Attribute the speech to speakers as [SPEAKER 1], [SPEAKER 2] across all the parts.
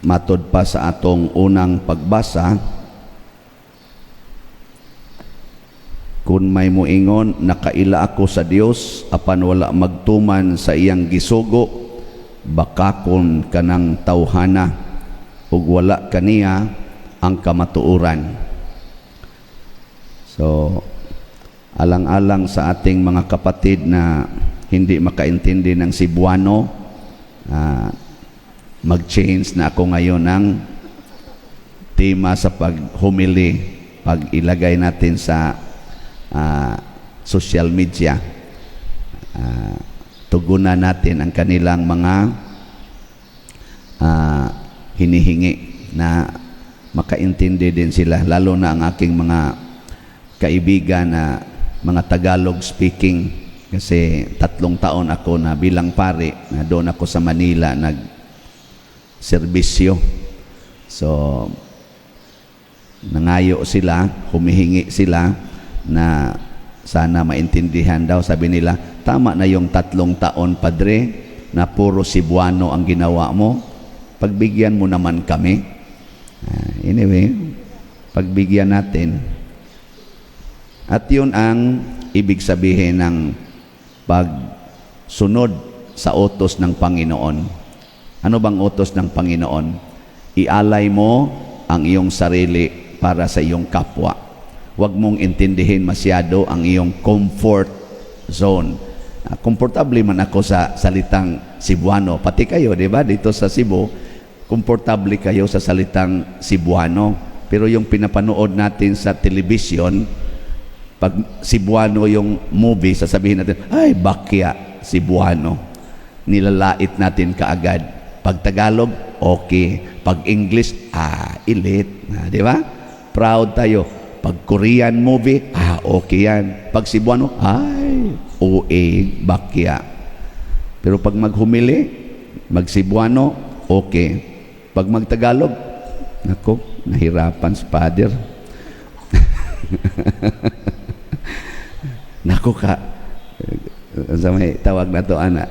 [SPEAKER 1] Matod pa sa atong unang pagbasa, kung may muingon, nakaila ako sa Dios apan wala magtuman sa iyang gisugo, bakakon kanang tawhana ug wala kaniya ang kamatuoran. So, alang-alang sa ating mga kapatid na hindi makaintindi ng Cebuano, mag-change na ako ngayon ng tema sa paghumili, pag ilagay natin sa social media. Tugunan natin ang kanilang mga hinihingi na makaintindi din sila, lalo na ang aking mga kaibigan na mga Tagalog speaking, kasi 3 taon ako na bilang pari na doon ako sa Manila nag-serbisyo. So nangayo sila, humihingi sila na sana maintindihan daw. Sabi nila, tama na yung 3 taon, Padre, na puro Cebuano ang ginawa mo, pagbigyan mo naman kami. Anyway, pagbigyan natin. At yun ang ibig sabihin ng pagsunod sa utos ng Panginoon. Ano bang utos ng Panginoon? Ialay mo ang iyong sarili para sa iyong kapwa. Huwag mong intindihin masyado ang iyong comfort zone. Komportable man ako sa salitang Cebuano. Pati kayo, di ba? Dito sa Cebu, komportable kayo sa salitang Cebuano. Pero yung pinapanood natin sa television, pag Cebuano yung movie, sasabihin natin, ay, bakya, Cebuano. Nilalait natin kaagad. Pag Tagalog, okay. Pag English, elite. Di ba? Proud tayo. Pag Korean movie, okay yan. Pag Cebuano, ay, OA, bakya. Pero pag maghumili, mag-Cebuano, okay. Pag mag-Tagalog, nako, nahirapan si Father. Nako ka, sa may tawag na to, anak,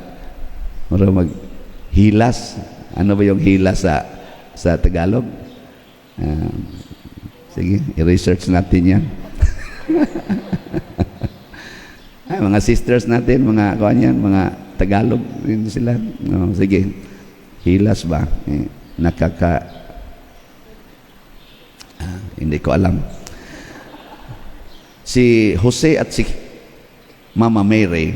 [SPEAKER 1] mag-hilas. Ano ba yung hilas sa Tagalog? Sige, i-research natin yan. Ay, mga sisters natin, mga kanyan, mga Tagalog rin sila. Sige, hilas ba? Hindi ko alam. Si Jose at si Mama Mary,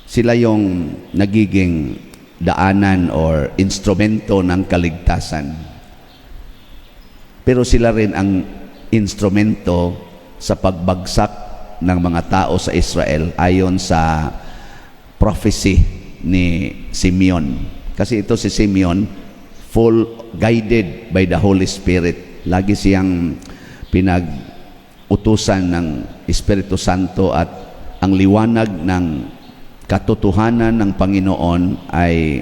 [SPEAKER 1] sila yung nagiging daanan or instrumento ng kaligtasan. Pero sila rin ang instrumento sa pagbagsak ng mga tao sa Israel ayon sa prophecy ni Simeon. Kasi ito si Simeon, full guided by the Holy Spirit. Lagi siyang pinag-utusan ng Espiritu Santo at ang liwanag ng katotohanan ng Panginoon ay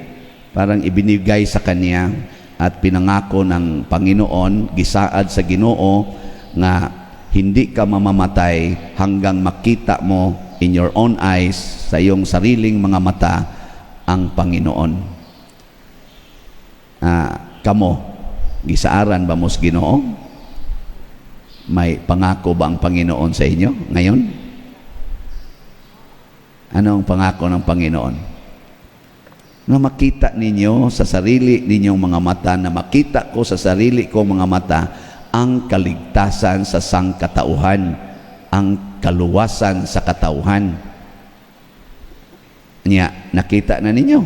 [SPEAKER 1] parang ibinigay sa kanya at pinangako ng Panginoon, gisaad sa Ginoo, nga hindi ka mamamatay hanggang makita mo in your own eyes, sa iyong sariling mga mata, ang Panginoon. Kamo, gisaaran ba mo sa Ginoo? May pangako ba ang Panginoon sa inyo ngayon? Anong pangako ng Panginoon? Na makita ninyo sa sarili ninyong mga mata, na makita ko sa sarili kong mga mata ang kaligtasan sa sangkatauhan, ang kaluwasan sa katauhan. Nakita na ninyo?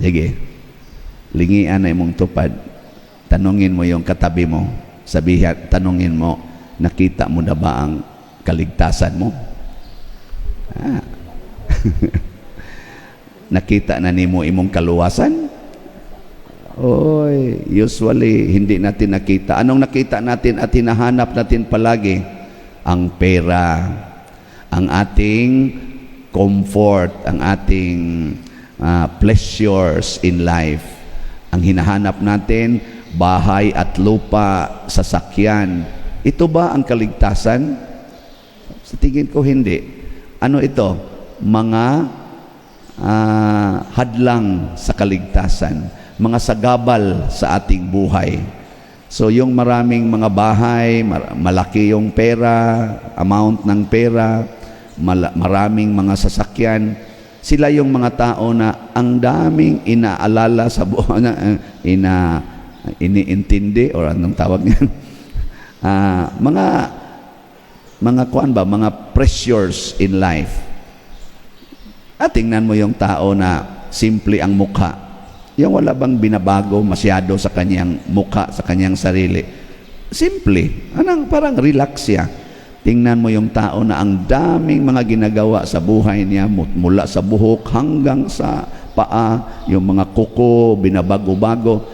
[SPEAKER 1] Sige, lingian na imong tupad. Tanungin mo yung katabi mo. Tanungin mo, nakita mo na ba ang kaligtasan mo? Nakita na nimo imong kaluwasan? Oy, usually hindi natin nakita. Anong nakita natin at hinahanap natin palagi? Ang pera, ang ating comfort, ang ating pleasures in life. Ang hinahanap natin, bahay at lupa, sasakyan. Ito ba ang kaligtasan? Sa tingin ko hindi. Ano ito? Mga hadlang sa kaligtasan, mga sagabal sa ating buhay. So yung maraming mga bahay, malaki yung pera, amount ng pera, maraming mga sasakyan, sila yung mga tao na ang daming inaalala sa buhay, iniintindi, or anong tawag niyan? Mga kuan ba, mga pressures in life. At tingnan mo yung tao na simple ang mukha. Yung wala bang binabago masyado sa kanyang mukha, sa kanyang sarili. Simple. Parang relax siya. Tingnan mo yung tao na ang daming mga ginagawa sa buhay niya, mula sa buhok hanggang sa paa, yung mga kuko, binabago-bago.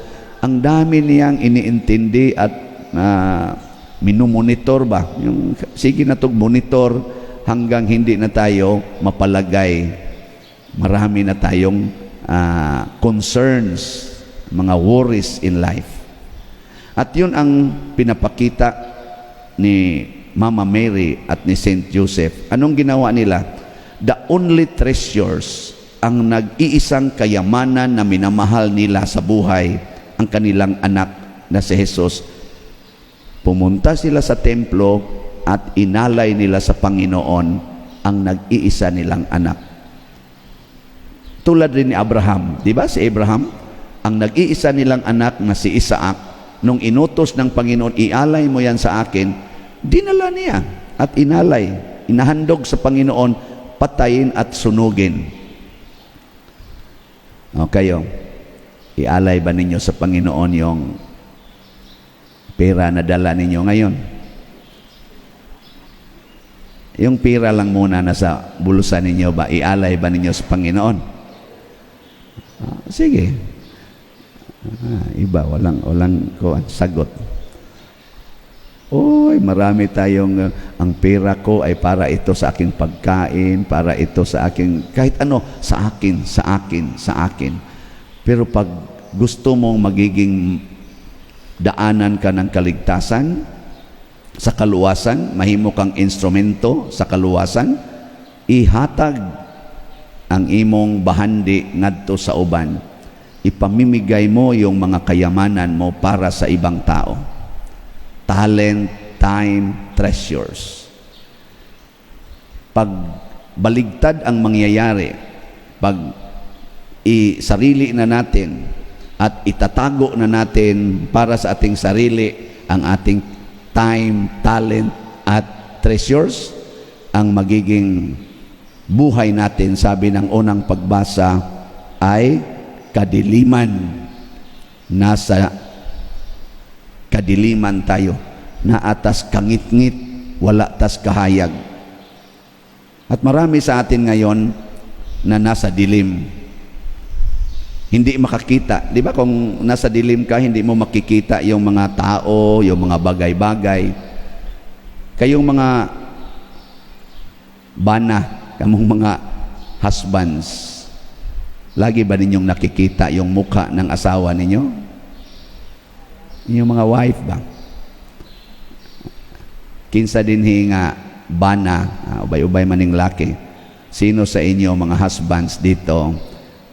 [SPEAKER 1] Ang dami niyang iniintindi at minumonitor ba? Sige na itong monitor hanggang hindi na tayo mapalagay. Marami na tayong concerns, mga worries in life. At yun ang pinapakita ni Mama Mary at ni Saint Joseph. Anong ginawa nila? The only treasures, ang nag-iisang kayamanan na minamahal nila sa buhay, ang kanilang anak na si Jesus. Pumunta sila sa templo at inalay nila sa Panginoon ang nag-iisa nilang anak. Tulad rin ni Abraham. Di ba si Abraham? Ang nag-iisa nilang anak na si Isaac, nung inutos ng Panginoon, ialay mo yan sa akin, dinala niya at inalay. Inahandog sa Panginoon, patayin at sunugin. O kayo, ialay ba ninyo sa Panginoon yung pera na dala ninyo ngayon? Yung pera lang muna nasa bulusan ninyo ba, ialay ba ninyo sa Panginoon? Sige. Iba, walang sagot. Oy, marami tayong, ang pera ko ay para ito sa aking pagkain, para ito sa aking, kahit ano, sa akin. Pero pag gusto mong magiging daanan ka ng kaligtasan, sa kaluwasan, mahimo kang instrumento sa kaluwasan, ihatag ang imong bahandi ngadto sa uban. Ipamimigay mo yung mga kayamanan mo para sa ibang tao. Talent, time, treasures. Pag baligtad ang mangyayari, pag isarili na natin at itatago na natin para sa ating sarili ang ating time, talent at treasures, ang magiging buhay natin, sabi ng unang pagbasa, ay kadiliman. Nasa kadiliman tayo, na atas kangit-ngit, wala tas kahayag. At marami sa atin ngayon na nasa dilim, hindi makakita. Di ba kung nasa dilim ka, hindi mo makikita yung mga tao, yung mga bagay-bagay. Kayong mga bana, kamong mga husbands, lagi ba ninyong nakikita yung mukha ng asawa ninyo? Yung mga wife ba? Kinsa dinhi nga bana, ubay-ubay maning laki. Sino sa inyo mga husbands dito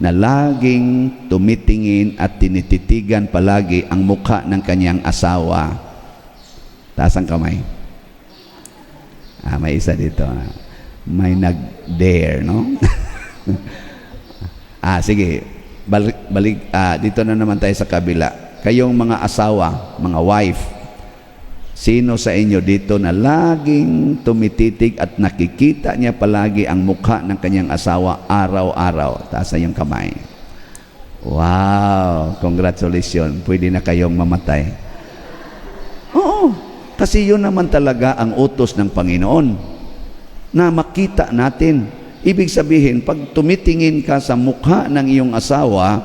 [SPEAKER 1] na laging tumitingin at tinititigan palagi ang mukha ng kanyang asawa? Taas ang kamay. May isa dito. May nag-dare, no? Sige. Balik, dito na naman tayo sa kabila. Kayong mga asawa, mga wife, sino sa inyo dito na laging tumititig at nakikita niya palagi ang mukha ng kanyang asawa araw-araw? Taas na yung kamay. Wow! Congratulations. Pwede na kayong mamatay. Oo. Kasi yun naman talaga ang utos ng Panginoon, na makita natin. Ibig sabihin, pag tumitingin ka sa mukha ng iyong asawa,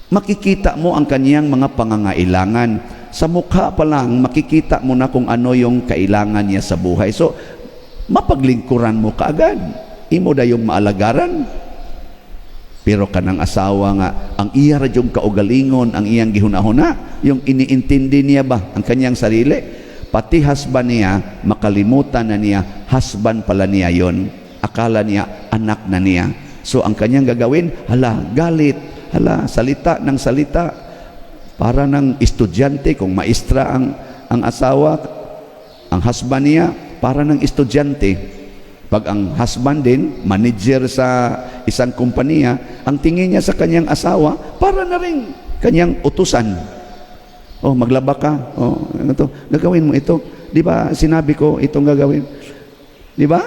[SPEAKER 1] makikita mo ang kaniyang mga pangangailangan. Sa mukha pa lang, makikita mo na kung ano yung kailangan niya sa buhay. So, mapaglingkuran mo kaagad. Imo da yung maalagaran. Pero kanang asawa nga, ang iya radyong kaugalingon, ang iyang gihunahuna, yung iniintindi niya ba ang kanyang sarili? Pati husband niya, makalimutan na niya, husband pala niya yon. Akala niya, anak na niya. So ang kanyang gagawin, hala, galit, hala, salita ng salita, para ng estudyante, kung maestra ang asawa, ang husband niya, para ng estudyante. Pag ang husband din, manager sa isang kumpanya, ang tingin niya sa kanyang asawa, para na rin kanyang utusan. Oh, maglaba ka. Oh, ito, gagawin mo ito. Di ba sinabi ko itong gagawin? Di ba?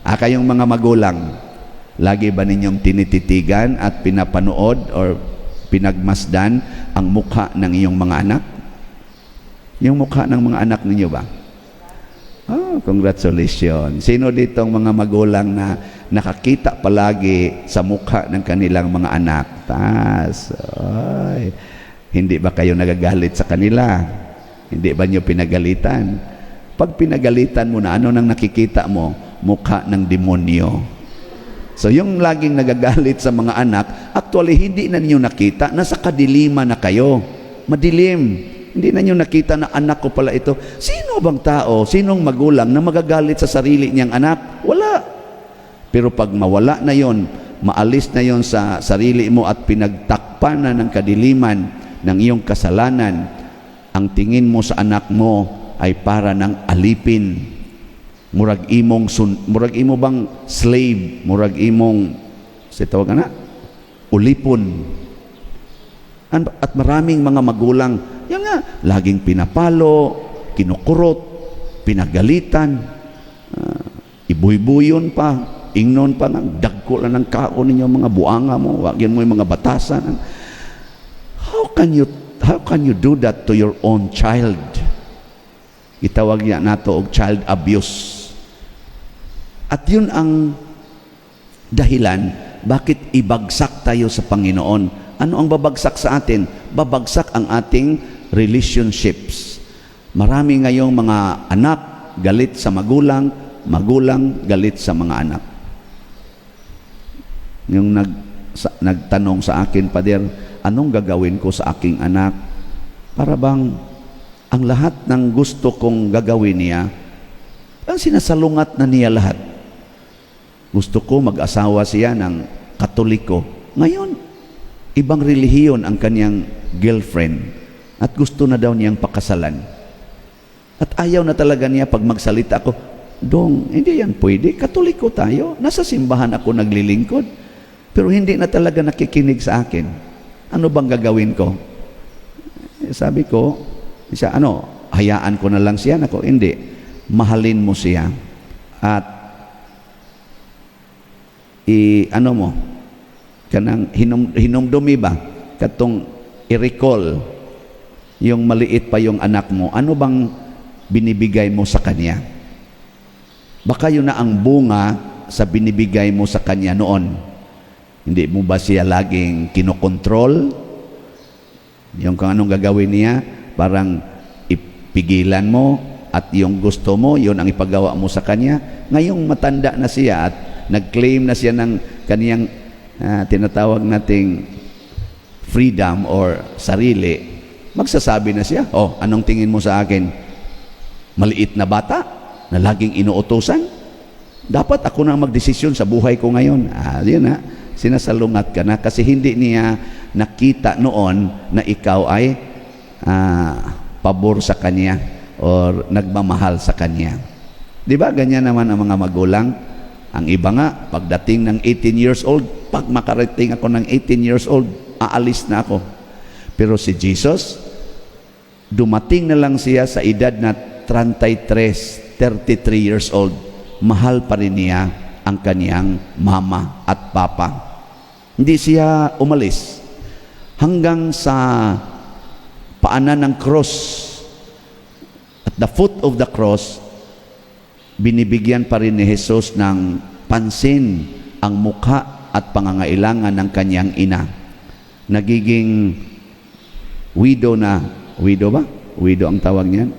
[SPEAKER 1] Kayong mga magulang, lagi ba ninyong tinititigan at pinapanood or pinagmasdan ang mukha ng iyong mga anak? Yung mukha ng mga anak ninyo ba? Oh, congratulations. Sino ditong mga magulang na nakakita palagi sa mukha ng kanilang mga anak? Taas. Ay, hindi ba kayo nagagalit sa kanila? Hindi ba nyo pinagalitan? Pag pinagalitan mo na, ano nang nakikita mo? Mukha ng demonyo. So yung laging nagagalit sa mga anak, actually hindi na niyo nakita, nasa kadiliman na kayo. Madilim. Hindi na niyo nakita na anak ko pala ito. Sino bang tao, sinong magulang na magagalit sa sarili niyang anak? Wala. Pero pag mawala na yon, maalis na yon sa sarili mo at pinagtakpan na ng kadiliman ng iyong kasalanan, ang tingin mo sa anak mo ay para ng alipin. Murag imo bang slave, murag imong tawag na ulipon. At maraming mga magulang, yan nga, laging pinapalo, kinukurot, pinagalitan, ibuy-buyon pa, ingnon pa, dagko lang ng kaon ninyo, mga buanga mo, wagyan mo yung mga batasan. How can you do that to your own child? Itawag niya nato og child abuse. At yun ang dahilan bakit ibagsak tayo sa Panginoon. Ano ang babagsak sa atin? Babagsak ang ating relationships. Marami ngayong mga anak galit sa magulang, magulang galit sa mga anak. Yung nagtanong sa akin, Pader, anong gagawin ko sa aking anak? Para bang ang lahat ng gusto kong gagawin niya, ang sinasalungat na niya lahat. Gusto ko mag-asawa siya ng Katoliko. Ngayon, ibang relihiyon ang kanyang girlfriend at gusto na daw niyang pakasalan. At ayaw na talaga niya pag magsalita ako, Dong, hindi yan pwede. Katoliko tayo. Nasa simbahan ako naglilingkod. Pero hindi na talaga nakikinig sa akin. Ano bang gagawin ko? Sabi ko, hayaan ko na lang siya. Ako, hindi. Mahalin mo siya. At kanang hinumdumi ba? Katong i-recall yung maliit pa yung anak mo. Ano bang binibigay mo sa kanya? Baka yun na ang bunga sa binibigay mo sa kanya noon. Hindi mo ba siya laging kinokontrol? Yung kung anong gagawin niya, parang ipigilan mo at yung gusto mo, yun ang ipagawa mo sa kanya. Ngayong matanda na siya at nag-claim na siya ng kaniyang tinatawag nating freedom or sarili, magsasabi na siya, anong tingin mo sa akin? Maliit na bata na laging inuutosan? Dapat ako na magdesisyon sa buhay ko ngayon. Yun na, sinasalungat ka na kasi hindi niya nakita noon na ikaw ay pabor sa kanya or nagmamahal sa kanya. Di ba ganyan naman ang mga magulang? Ang iba nga, pagdating ng 18 years old, pag makarating ako ng 18 years old, aalis na ako. Pero si Jesus, dumating na lang siya sa edad na 33 years old. Mahal pa rin niya ang kaniyang mama at papa. Hindi siya umalis. Hanggang sa paanan ng cross, at the foot of the cross, binibigyan pa rin ni Jesus ng pansin ang mukha at pangangailangan ng kanyang ina. Nagiging widow ba? Widow ang tawag niyan?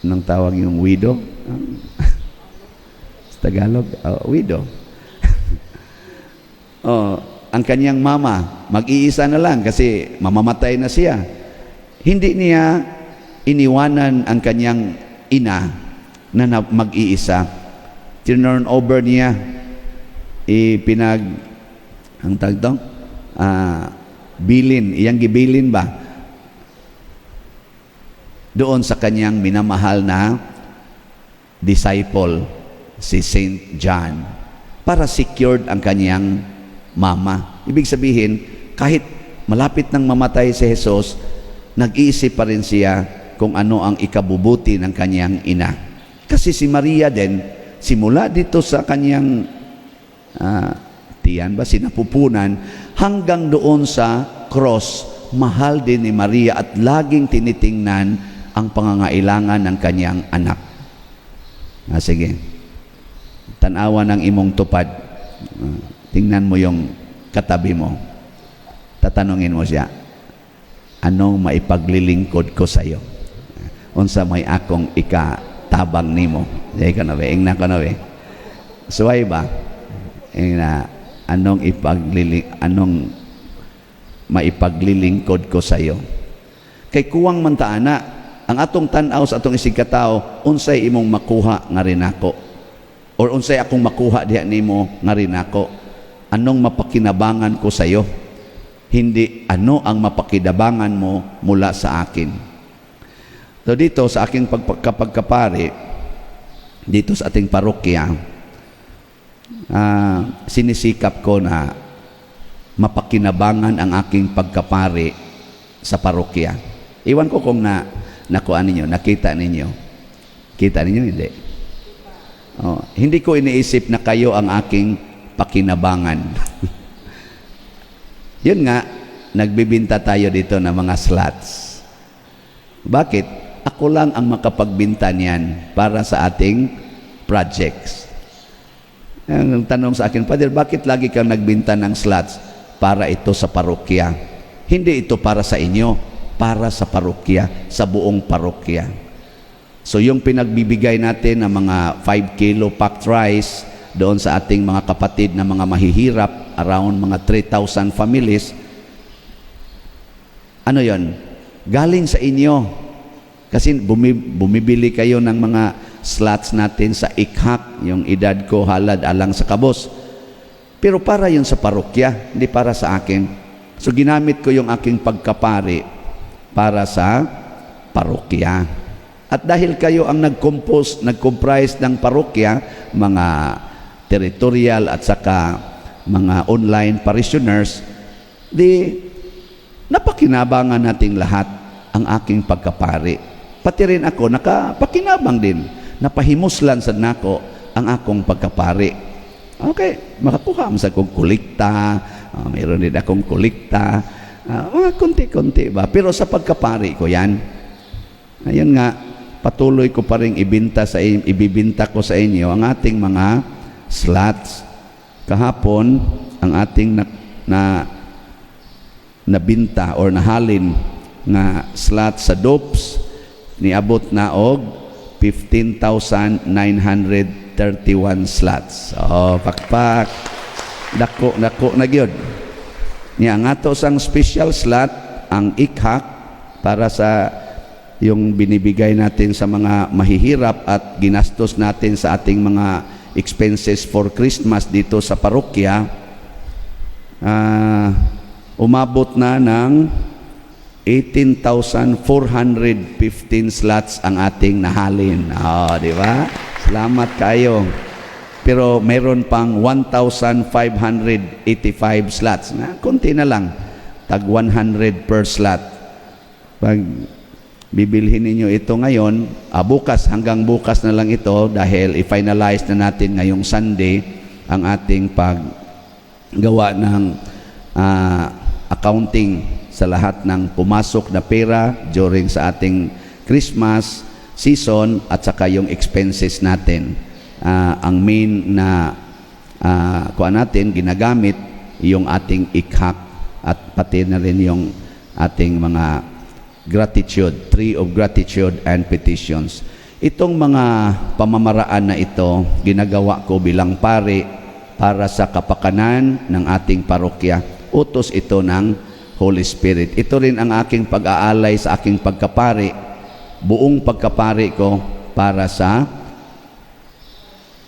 [SPEAKER 1] Anong tawag yung widow? Sa Tagalog? Widow. Ang kanyang mama, mag-iisa na lang kasi mamamatay na siya. Hindi niya iniwanan ang kanyang ina na mag-iisa. Turn over niya ipinag ang tawag to? Bilin, iyang gibilin ba doon sa kanyang minamahal na disciple, si Saint John, para secured ang kanyang mama. Ibig sabihin, kahit malapit nang mamatay si Jesus, nag-iisip pa rin siya kung ano ang ikabubuti ng kanyang ina. Kasi si Maria din, simula dito sa kanyang tiyan ba, sinapupunan, hanggang doon sa cross, mahal din ni Maria at laging tinitingnan ang pangangailangan ng kanyang anak. Sige, tanawa ng imong tupad. Tingnan mo yung katabi mo. Tatanungin mo siya, anong maipaglilingkod ko sa iyo? Unsa may akong ikatabang nimo? Dahil ka na ba? Ingna ka na ba? Suway ba? Anong maipaglilingkod ko sa iyo? Kay kuwang mantaana, ang atong tanaw sa atong isig katao, unsay imong makuha nga rin ako? Or unsay akong makuha diha nimo nga rin ako? Anong mapakinabangan ko sa iyo? Hindi ano ang mapakinabangan mo mula sa akin. So dito sa aking pagkapari, dito sa ating parokya, sinisikap ko na mapakinabangan ang aking pagkapari sa parokya. Iwan ko kung nakuha ninyo, nakita ninyo. Kita ninyo, hindi? Hindi ko iniisip na kayo ang aking pakinabangan. Yun nga, nagbibinta tayo dito ng mga slots. Bakit? Ako lang ang makapagbinta niyan para sa ating projects. Ang tanong sa akin, Father, bakit lagi kang nagbinta ng slots? Para ito sa parokya. Hindi ito para sa inyo, para sa parokya, sa buong parokya. So yung pinagbibigay natin ng mga 5 kilo packed rice doon sa ating mga kapatid na mga mahihirap, around mga 3,000 families, ano yon? Galing sa inyo. Kasi bumibili kayo ng mga slots natin sa ikhak, yung edad ko halad alang sa kabos. Pero para yun sa parokya, hindi para sa akin. So ginamit ko yung aking pagkapari para sa parokya. At dahil kayo ang nag-comprise ng parokya, mga territorial at saka mga online parishioners, di napakinabangan nating lahat ang aking pagkapari. Pati rin ako, nakapakinabang din. Napahimuslan sa nako ang akong pagkapari. Okay, makakuha mo sa akong kulikta, mayroon din akong kulikta, konti-konti ba? Pero sa pagkapari ko yan. Ayun nga, patuloy ko pa rin ibibinta ko sa inyo ang ating mga slots. Kahapon, ang ating nabinta or nahalin na slot sa DOPS, niabot na og 15,931 slots. Pakpak. Dako na gyud. Niya nga to sang special slot ang ikhak para sa yung binibigay natin sa mga mahihirap at ginastos natin sa ating mga expenses for Christmas dito sa parokya. Umabot na ng 18,415 slots ang ating nahalin. Di ba? Salamat kayo. Pero meron pang 1,585 slots. Kunti na lang. Tag 100 per slot. Pag bibilhin ninyo ito ngayon, bukas, hanggang bukas na lang ito dahil i-finalize na natin ngayong Sunday ang ating paggawa ng accounting sa lahat ng pumasok na pera during sa ating Christmas season at saka yung expenses natin. Ang main na kuha natin, ginagamit yung ating ikhak at pati na rin yung ating mga gratitude, tree of gratitude and petitions. Itong mga pamamaraan na ito, ginagawa ko bilang pari para sa kapakanan ng ating parokya. Utos ito ng Holy Spirit. Ito rin ang aking pag-aalay sa aking pagkapari. Buong pagkapari ko para sa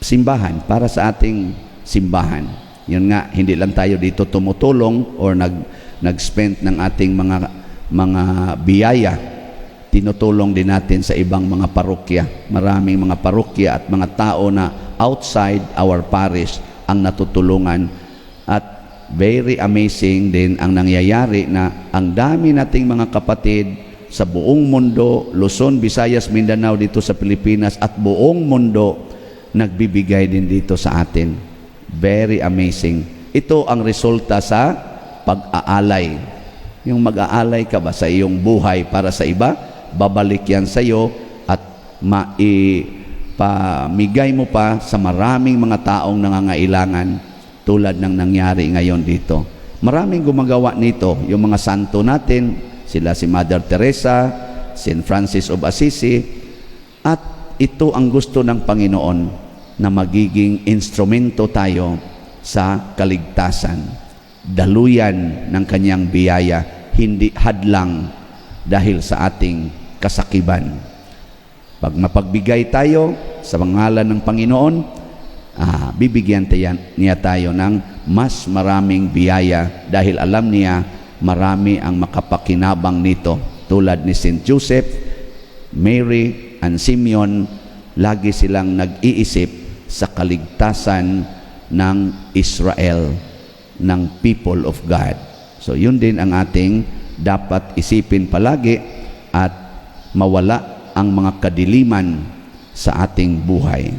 [SPEAKER 1] simbahan, para sa ating simbahan. Yun nga, hindi lang tayo dito tumutulong or nag-spend ng ating mga biyaya. Tinutulong din natin sa ibang mga parokya. Maraming mga parokya at mga tao na outside our parish ang natutulungan. At very amazing din ang nangyayari na ang dami nating mga kapatid sa buong mundo, Luzon, Visayas, Mindanao, dito sa Pilipinas at buong mundo, nagbibigay din dito sa atin. Very amazing. Ito ang resulta sa pag-aalay. Yung mag-aalay ka ba sa iyong buhay para sa iba, babalik yan sa iyo at maipamigay mo pa sa maraming mga taong nangangailangan tulad ng nangyari ngayon dito. Maraming gumagawa nito, yung mga santo natin, sila si Mother Teresa, St. Francis of Assisi, at ito ang gusto ng Panginoon, na magiging instrumento tayo sa kaligtasan. Daluyan ng kanyang biyaya, hindi hadlang dahil sa ating kasakiban. Pag mapagbigay tayo sa pangalan ng Panginoon, bibigyan niya tayo ng mas maraming biyaya dahil alam niya marami ang makapakinabang nito. Tulad ni St. Joseph, Mary, and Simeon, lagi silang nag-iisip sa kaligtasan ng Israel, ng people of God. So yun din ang ating dapat isipin palagi at mawala ang mga kadiliman sa ating buhay.